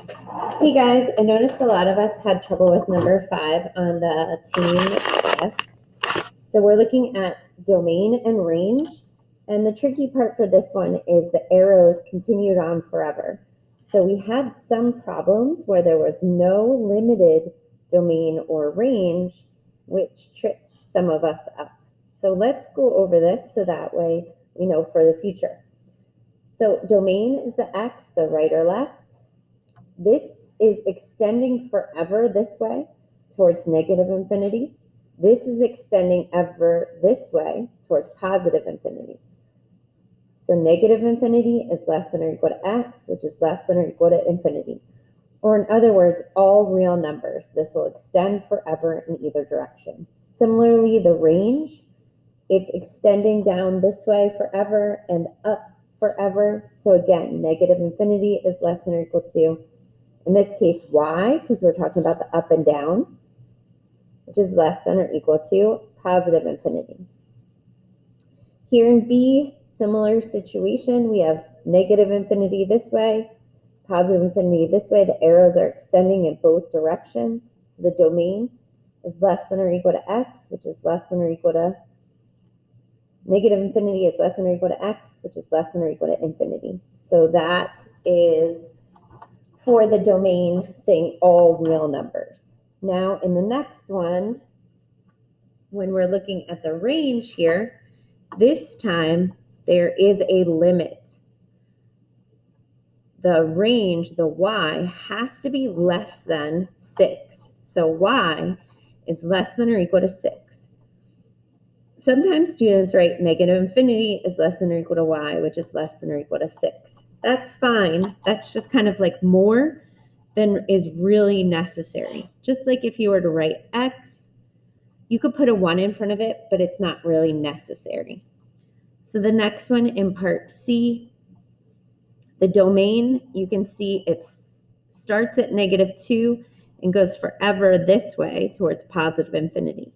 Hey guys, I noticed a lot of us had trouble with number 5 on the team test. So we're looking at domain and range. And the tricky part for this one is the arrows continued on forever. So we had some problems where there was no limited domain or range, which tripped some of us up. So let's go over this so that way we know for the future. So domain is the X, the right or left. This is extending forever this way towards negative infinity. This is extending ever this way towards positive infinity. So negative infinity is less than or equal to x, which is less than or equal to infinity. Or in other words, all real numbers. This will extend forever in either direction. Similarly, the range, it's extending down this way forever and up forever. So again, negative infinity is less than or equal to, in this case, y, because we're talking about the up and down, which is less than or equal to positive infinity. Here in B, similar situation, we have negative infinity this way, positive infinity this way. The arrows are extending in both directions. So the domain is less than or equal to x, which is less than or equal to negative infinity is less than or equal to x, which is less than or equal to infinity. So that is for the domain saying all real numbers. Now in the next one, when we're looking at the range here, this time there is a limit. The range, the y, has to be less than 6. So y is less than or equal to 6. Sometimes students write negative infinity is less than or equal to y, which is less than or equal to 6. That's fine. That's just kind of like more than is really necessary. Just like if you were to write x, you could put a 1 in front of it, but it's not really necessary. So the next one in part C, the domain, you can see it starts at -2 and goes forever this way towards positive infinity.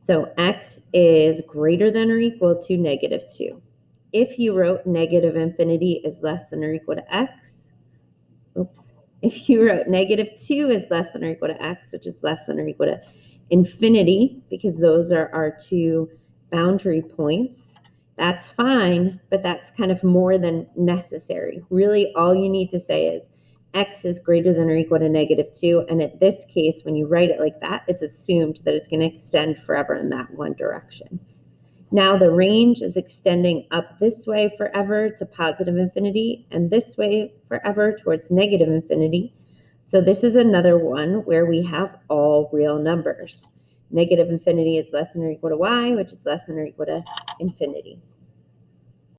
So x is greater than or equal to -2. If you wrote negative infinity is less than or equal to x, if you wrote -2 is less than or equal to x, which is less than or equal to infinity, because those are our two boundary points, that's fine, but that's kind of more than necessary. Really, all you need to say is x is greater than or equal to -2, and in this case, when you write it like that, it's assumed that it's going to extend forever in that one direction. Now the range is extending up this way forever to positive infinity and this way forever towards negative infinity. So this is another one where we have all real numbers. Negative infinity is less than or equal to y, which is less than or equal to infinity.